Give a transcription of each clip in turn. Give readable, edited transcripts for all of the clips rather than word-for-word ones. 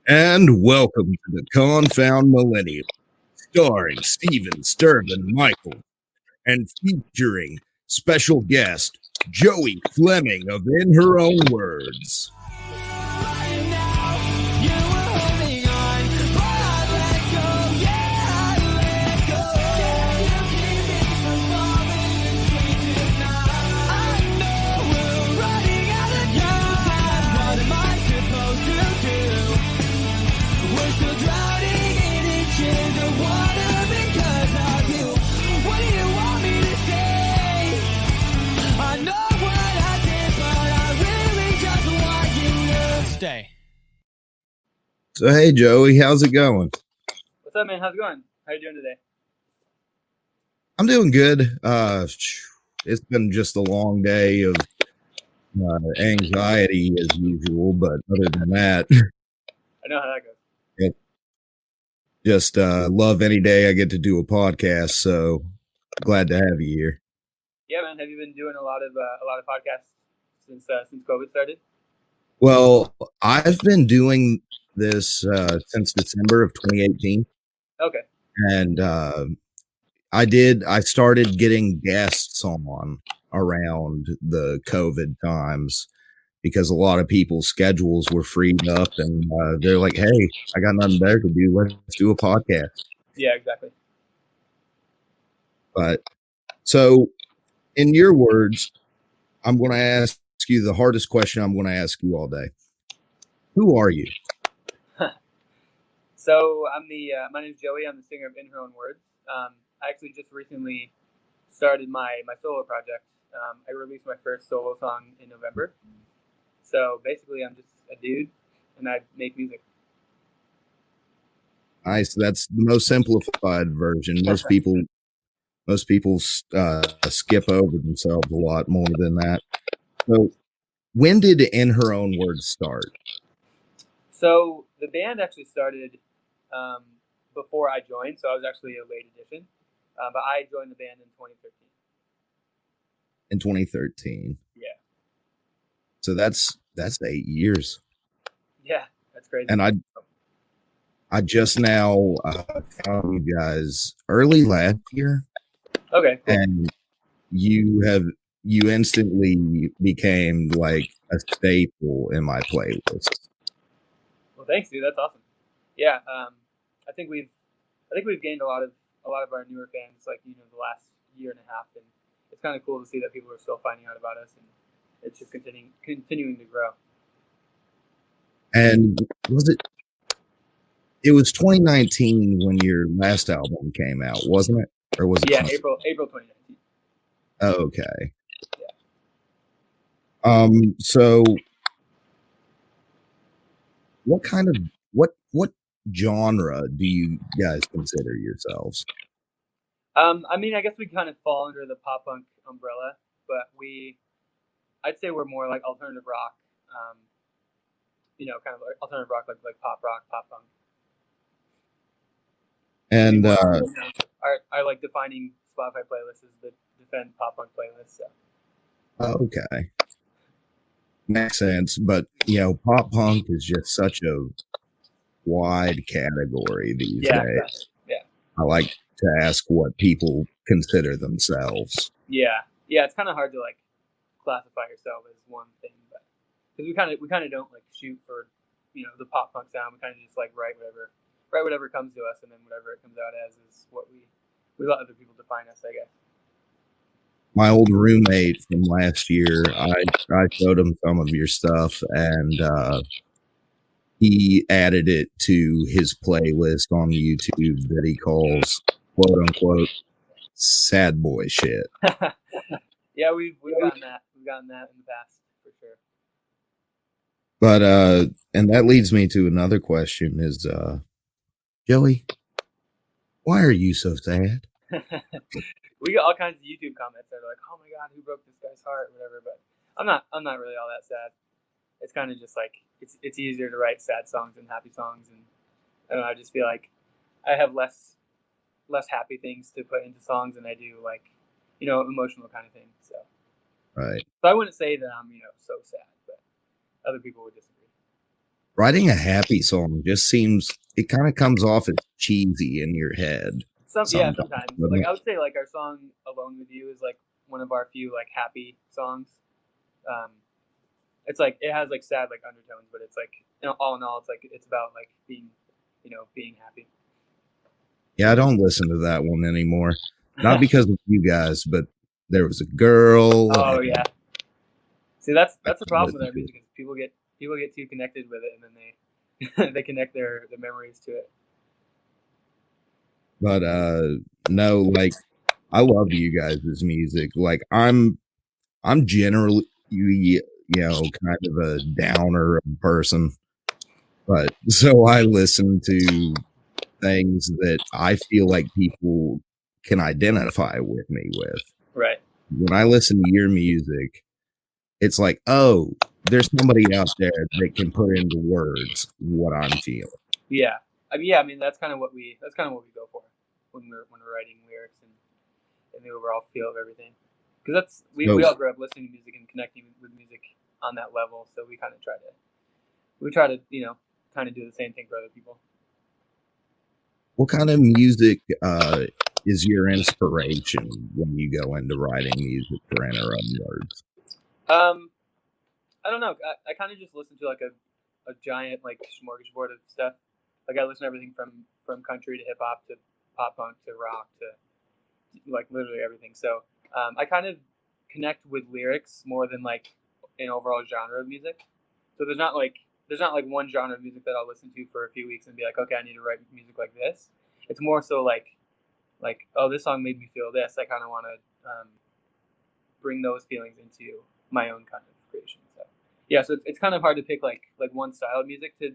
And welcome to the Confound Millennial, starring Steven Stirvin Michael, and featuring special guest Joey Fleming of In Her Own Words. So, hey, Joey, how's it going? What's up, man? How's it going? How you doing today? I'm doing good. It's been just a long day of anxiety as usual, but other than that, I know how that goes. Just love any day I get to do a podcast. So glad to have you here. Yeah, man. Have you been doing a lot of podcasts since COVID started? Well, I've been doing this since December of 2018. Okay. And I started getting guests on around the COVID times because a lot of people's schedules were freed up and they're like, hey, I got nothing better to do. Let's do a podcast. Yeah, exactly. But so in your words, I'm going to ask you the hardest question I'm going to ask you all day. Who are you? So my name's Joey. I'm the singer of In Her Own Words. I actually just recently started my solo project. I released my first solo song in November. So basically, I'm just a dude, and I make music. Nice. That's the most simplified version. Most people skip over themselves a lot more than that. So, when did In Her Own Words start? So the band actually started before I joined, so I was actually a late addition. But I joined the band in 2013. In 2013. Yeah. So that's 8 years. Yeah, that's crazy. And I just now found you guys early last year. Okay. Cool. And you instantly became like a staple in my playlist. Well, thanks, dude. That's awesome. Yeah. I think we've gained a lot of our newer fans, like, the last year and a half, and it's kind of cool to see that people are still finding out about us, and it's just continuing to grow. And it was 2019 when your last album came out, wasn't it? Or was it? Yeah, April 2019. Oh, okay. Yeah. So what genre do you guys consider yourselves? I mean, I guess we kind of fall under the pop punk umbrella, but I'd say we're more like alternative rock, kind of like alternative rock, like pop rock, pop punk. And I like defining Spotify playlists as the defend pop punk playlist. So. Okay, makes sense. But pop punk is just such a wide category these days. Exactly. Yeah. I like to ask what people consider themselves. Yeah, it's kind of hard to like classify yourself as one thing, but because we kind of don't like shoot for the pop punk sound. We kind of just like write whatever comes to us, and then whatever it comes out as is what we let other people define us, I guess. My old roommate from last year, I showed him some of your stuff, and he added it to his playlist on YouTube that he calls "quote unquote" sad boy shit. Yeah, we've gotten that. We've gotten that in the past for sure. But and that leads me to another question: is Joey, why are you so sad? We get all kinds of YouTube comments that are like, "Oh my god, who broke this guy's heart?" Whatever. But I'm not really all that sad. It's kind of just like it's easier to write sad songs than happy songs, and I don't know. I just feel like I have less happy things to put into songs than I do like emotional kind of things. So Right. So I wouldn't say that I'm so sad, but other people would disagree. Writing a happy song just seems, it kind of comes off as cheesy in your head. Yeah, Sometimes. sometimes. Like I would say, like our song "Alone with You" is like one of our few like happy songs. Um, it's like it has like sad like undertones, but it's like, you know, all in all, it's like it's about like being, you know, being happy. Yeah, I don't listen to that one anymore. Not because of you guys, but there was a girl. Oh yeah. See, that's I the can't problem with listen our to it. music is people get too connected with it, and then they they connect their memories to it. But no, like I love you guys' music. Like I'm generally, you know, kind of a downer person, but so I listen to things that I feel like people can identify with me with. Right. When I listen to your music, it's like, oh, there's somebody out there that can put into words what I'm feeling. Yeah. I mean that's kind of what we go for when we're writing lyrics and the overall feel of everything. Because that's we So all grew up listening to music and connecting with music on that level, so we kind of try to you know kind of do the same thing for other people. what kind of music is your inspiration when you go into writing music for in our own words? Um, I don't know. I kind of just listen to like a giant like smorgasbord of stuff. Like I listen to everything from country to hip hop to pop punk to rock to like literally everything. So I kind of connect with lyrics more than like an overall genre of music. So there's not like one genre of music that I'll listen to for a few weeks and be like, okay, I need to write music like this. It's more so like oh, this song made me feel this. I kind of want to bring those feelings into my own kind of creation. So yeah, so it's kind of hard to pick like one style of music to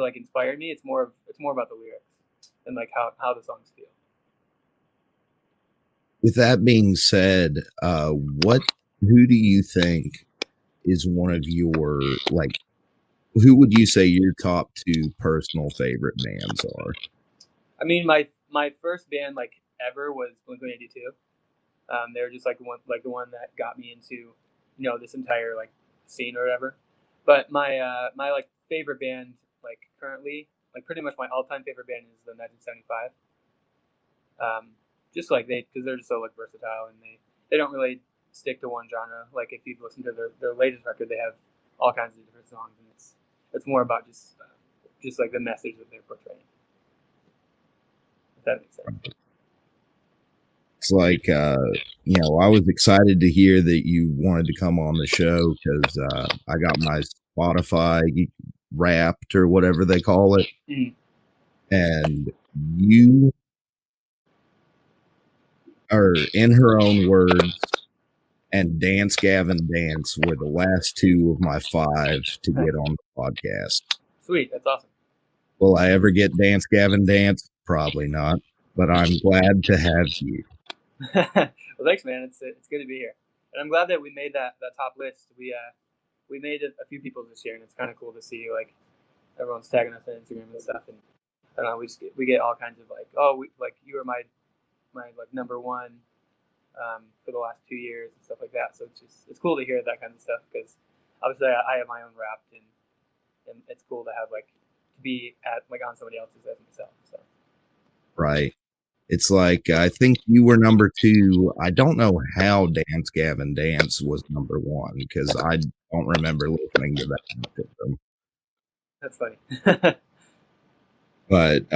like inspire me. It's more about the lyrics and like how the songs feel. With that being said, who do you think is one of your, like, who would you say your top two personal favorite bands are? I mean, my first band like ever was Blink-182. They were just like the one that got me into this entire like scene or whatever. But my like favorite band like currently like pretty much my all time favorite band is the 1975. Just like because they're just so like versatile and they don't really stick to one genre. Like if you've listened to their latest record, they have all kinds of different songs, and it's more about just like the message that they're portraying. If that makes sense. It's like, you know, I was excited to hear that you wanted to come on the show because I got my Spotify wrapped or whatever they call it. Mm. And you are, in her own words, and Dance Gavin Dance were the last two of my five to get on the podcast. Sweet, that's awesome. Will I ever get Dance Gavin Dance? Probably not, but I'm glad to have you. Well, thanks, man. It's good to be here, and I'm glad that we made that top list. We made it a few people this year, and it's kind of cool to see like everyone's tagging us on Instagram and stuff. And I don't know, we get all kinds of like, oh, like you were my like number one for the last 2 years and stuff like that. So it's cool to hear that kind of stuff because obviously I have my own rap and it's cool to have like to be at like on somebody else's as myself. So Right. It's like, I think you were number two. I don't know how Dance Gavin Dance was number one because I don't remember listening to that. that's funny. But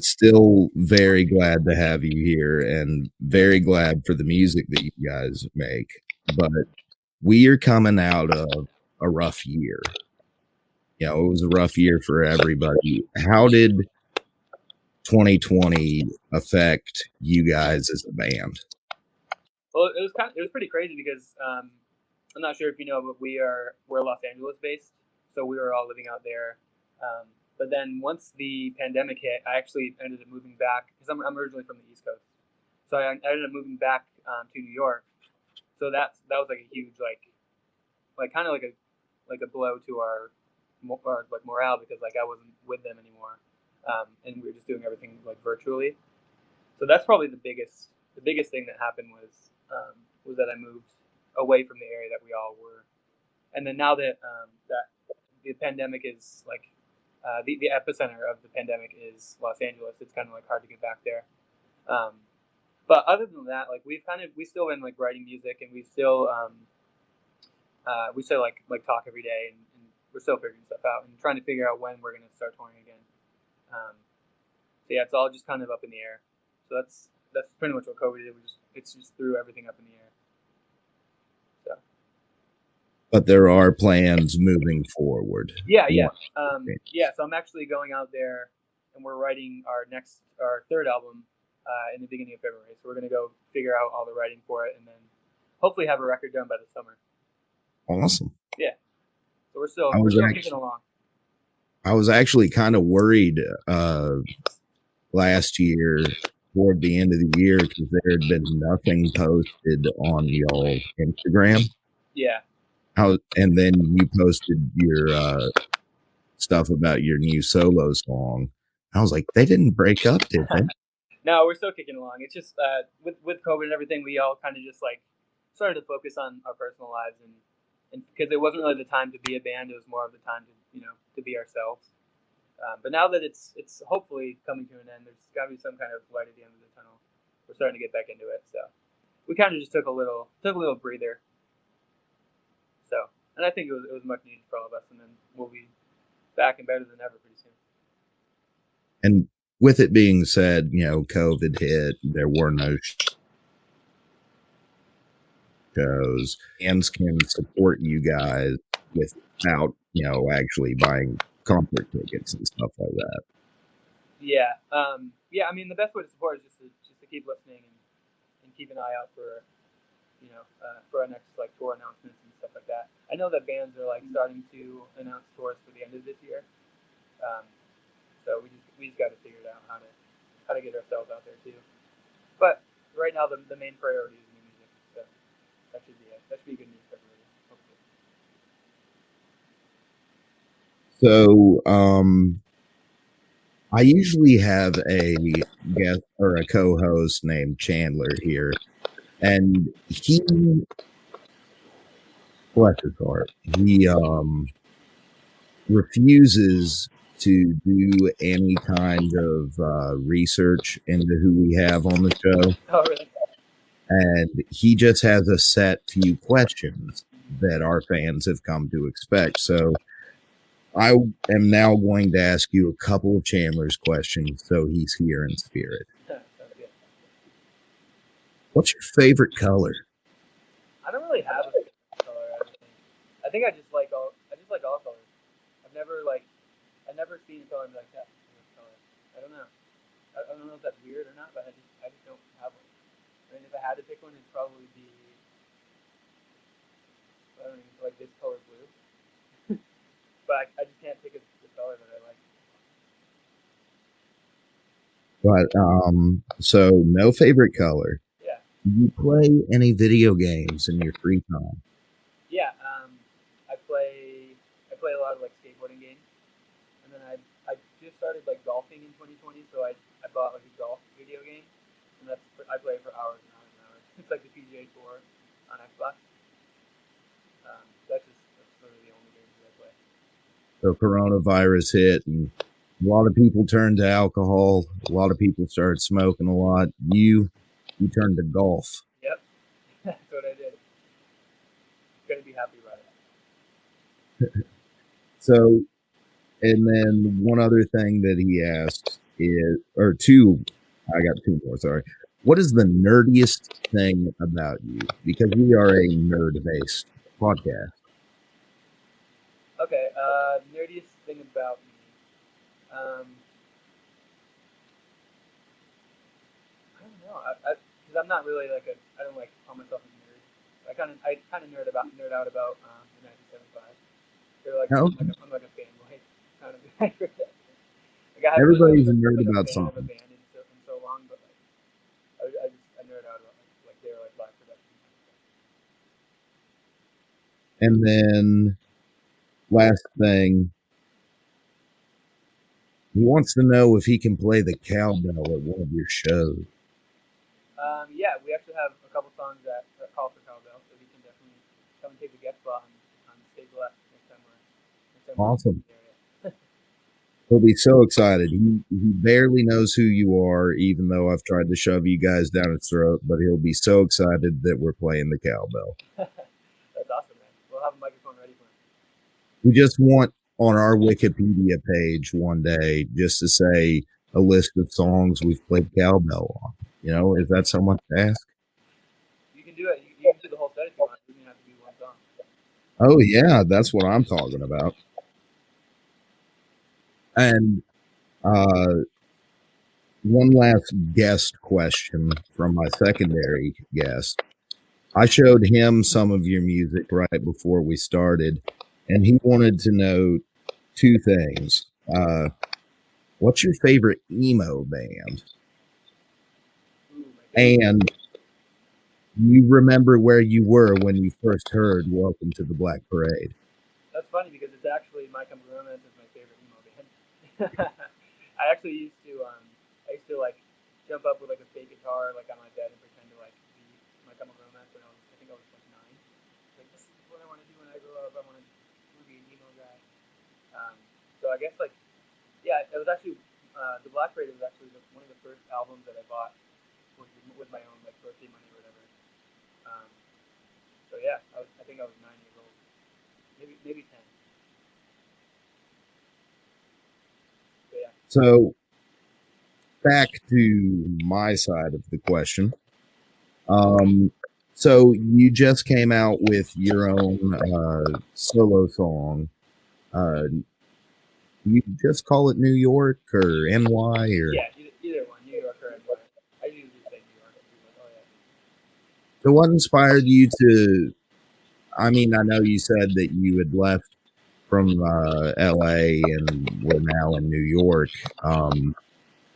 still very glad to have you here and very glad for the music that you guys make. But we are coming out of a rough year. You know, it was a rough year for everybody. How did 2020 affect you guys as a band? Well, it was pretty crazy because I'm not sure if you know, but we're Los Angeles based, so we were all living out there. But then once the pandemic hit, I actually ended up moving back because I'm originally from the East Coast, so I ended up moving back to New York. So that was like a huge like kind of like a blow to our like morale because like I wasn't with them anymore, and we were just doing everything like virtually. So that's probably the biggest thing that happened was that I moved away from the area that we all were, and then now that that the pandemic is like the epicenter of the pandemic is Los Angeles. It's kind of like hard to get back there. But other than that, like we still been like writing music, and we still like talk every day, and we're still figuring stuff out and trying to figure out when we're gonna start touring again. So yeah, it's all just kind of up in the air. So that's pretty much what COVID did. It's just threw everything up in the air. So. But there are plans moving forward. Yeah. So I'm actually going out there, and we're writing our third album in the beginning of February. So we're gonna go figure out all the writing for it, and then hopefully have a record done by the summer. Awesome. Yeah. So we're still kicking along. I was actually kind of worried last year, toward the end of the year, because there had been nothing posted on y'all's Instagram. Yeah. And then you posted your stuff about your new solo song. I was like, they didn't break up, did they? No, we're still kicking along. It's just with COVID and everything, we all kind of just like started to focus on our personal lives, and because it wasn't really the time to be a band, it was more of the time to be ourselves. But now that it's hopefully coming to an end, there's got to be some kind of light at the end of the tunnel. We're starting to get back into it, so we kind of just took a little breather. So, and I think it was much needed for all of us, and then we'll be back and better than ever pretty soon. And with it being said, COVID hit, there were no shows. Bands can support you guys without, actually buying concert tickets and stuff like that. Yeah. I mean, the best way to support is just to keep listening and keep an eye out for for our next like tour announcements and stuff like that. I know that bands are like starting to announce tours for the end of this year. So we just got to figure it out how to get ourselves out there too. But right now the main priority is new music. So that should be it. That should be good news for everybody, hopefully. So I usually have a guest or a co-host named Chandler here, and he, bless his heart, he refuses to do any kind of research into who we have on the show. Oh, really? And he just has a set few questions that our fans have come to expect. So I am now going to ask you a couple of Chandler's questions, so he's here in spirit. What's your favorite color? I don't really have a favorite color. I think I just like all colors. I've never seen a color and be like that. I don't know. I don't know if that's weird or not, but I just don't have one. I mean, if I had to pick one, it'd probably be like this color blue. But I just can't pick the color that I like. But so no favorite color. Yeah. Do you play any video games in your free time? Yeah. I play a lot of like skateboarding games, and then I just started like golfing in 2020, so I bought like a golf video game, and I play for hours and hours and hours. It's like the PGA Tour on Xbox. That's sort of the only games that I play. So coronavirus hit, and a lot of people turned to alcohol. A lot of people started smoking a lot. You turned to golf. Yep, that's what I did. Gonna be happy about it. So, and then one other thing that he asked is, or two, I got two more, sorry. What is the nerdiest thing about you? Because we are a nerd-based podcast. Okay, nerdiest thing about me. I don't know. Because I'm not really like I don't like call myself a nerd. I kind of nerd out about the 1975. They're like, I'm like a fanboy kind of guy for that. Like Everybody's a nerd about something. something. I've been in so long, but like I nerd out about like they're like live production. And then last thing, he wants to know if he can play the cowbell at one of your shows. Yeah, we actually have a couple songs that call for cowbell, so we can definitely come and take the guest spot on stage left next Awesome. He'll be so excited. He barely knows who you are, even though I've tried to shove you guys down his throat, but he'll be so excited that we're playing the Cowbell. That's awesome, man. We'll have a microphone ready for him. We just want on our Wikipedia page one day just to say a list of songs we've played Cowbell on. You know, is that so much to ask? You can do it. You can do the whole set if you want. You don't have to do one song. Oh, yeah, that's what I'm talking about. And one last guest question from my secondary guest. I showed him some of your music right before we started, and he wanted to know two things. What's your favorite emo band? And you remember where you were when you first heard Welcome to the Black Parade? That's funny because it's actually My Chemical Romance is my favorite emo band. I actually used to like jump up with like a fake guitar like on my bed and pretend to like be My Chemical Romance when I think I was like 9. Like, this is what I want to do when I grow up. I want to be an emo guy. So I guess like, yeah, it was actually the Black Parade was actually one of the first albums that I bought with my own like birthday money or whatever. So yeah, I think I was 9 years old, maybe 10. So yeah. So back to my side of the question. So you just came out with your own solo song. You just call it New York or NY or? Yeah, either one, New York or NY. I usually say New York. Like, oh yeah. So what inspired you to? I mean, I know you said that you had left from LA and were now in New York.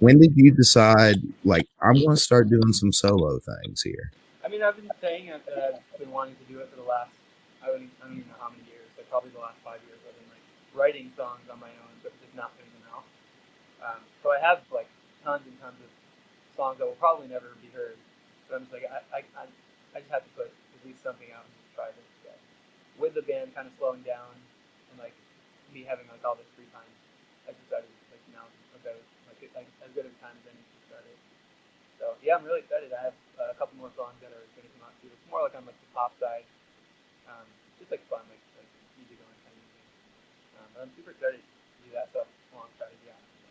When did you decide, like, I'm going to start doing some solo things here? I mean, I've been saying that I've been wanting to do it for the last, I don't even know how many years, like probably the last 5 years. I've been like writing songs on my own, but just not putting them out. So I have like tons and tons of songs that will probably never be heard. But I'm just like, I just have to put at least something out and just try this. So with the band kind of slowing down and like me having like all this free time, I decided like now about like as good of a time as any to start it. So yeah, I'm really excited. I have a couple more songs that are going to come out too. It's more like on like the pop side, just like fun, like easy going kind of music. But I'm super excited to do that stuff alongside of Gavin. So.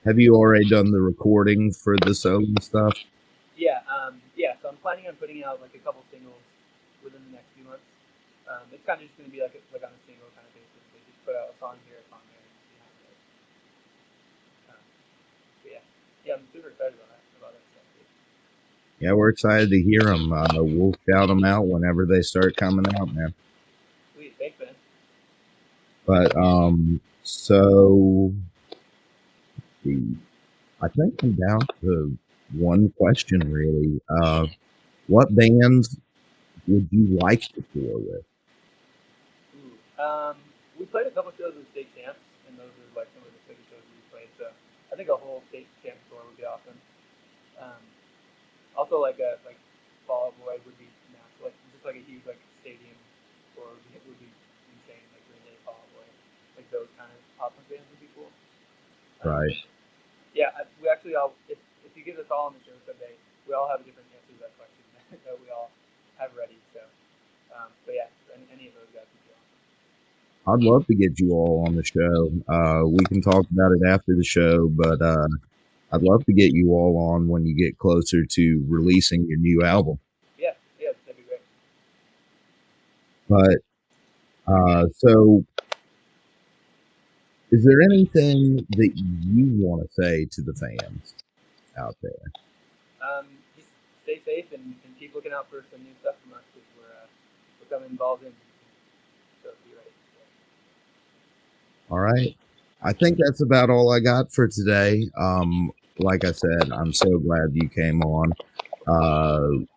Have you already done the recording for the solo stuff? Yeah, yeah. So I'm planning on putting out like a couple singles within the next few months. It's kind of just going to be like on a single kind of basis. They just put out a song here, a song there, and see how it goes. But yeah, I'm super excited about that stuff. Yeah, we're excited to hear them. We'll shout them out whenever they start coming out, man. Sweet, thanks, man. But so I think I'm down to one question really. What bands would you like to tour with? We played a couple shows with State Champs, and those are like some of the biggest shows we played. So I think a whole State Champs tour would be awesome. Also, like Fall Out Boy would be nice. Like just like a huge like stadium tour would be insane. Like Green Day, Fall Out Boy, like those kind of pop punk bands would be cool. Right. Yeah, we actually all if you get us all on the show someday, we all have a different answer to that question that we all have ready. So, but yeah, any of those guys would be awesome. I'd love to get you all on the show. We can talk about it after the show, but I'd love to get you all on when you get closer to releasing your new album. Yeah, that'd be great. But so, is there anything that you want to say to the fans out there? Just stay safe and keep looking out for some new stuff from us because we're becoming involved in. So be ready. All right. I think that's about all I got for today. Like I said, I'm so glad you came on.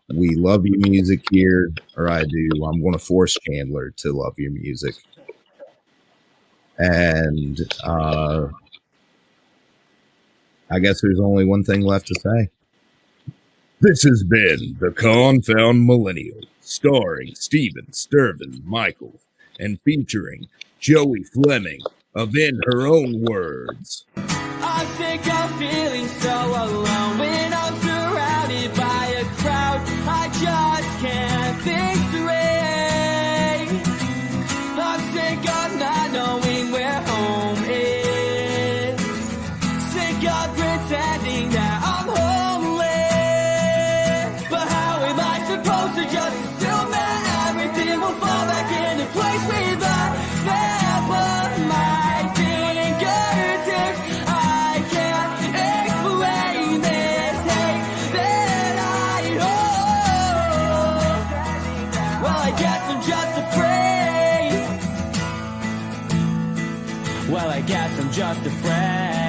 We love your music here, or I do. I'm going to force Chandler to love your music. And I guess there's only one thing left to say. This has been the Confound Millennial, starring Steven, Stirvin, Michael, and featuring Joey Fleming of In Her Own Words. I think I'm feeling so alone when I'm surrounded by a crowd. I just can't think straight. I'm sick of not knowing where home is. Sick of pretending that I'm homeless. But how am I supposed to just assume that everything will fall back into place with a snap of my fingertips? I can't explain this hate that I hold. Well, I guess I'm just afraid. Well, I guess I'm just afraid.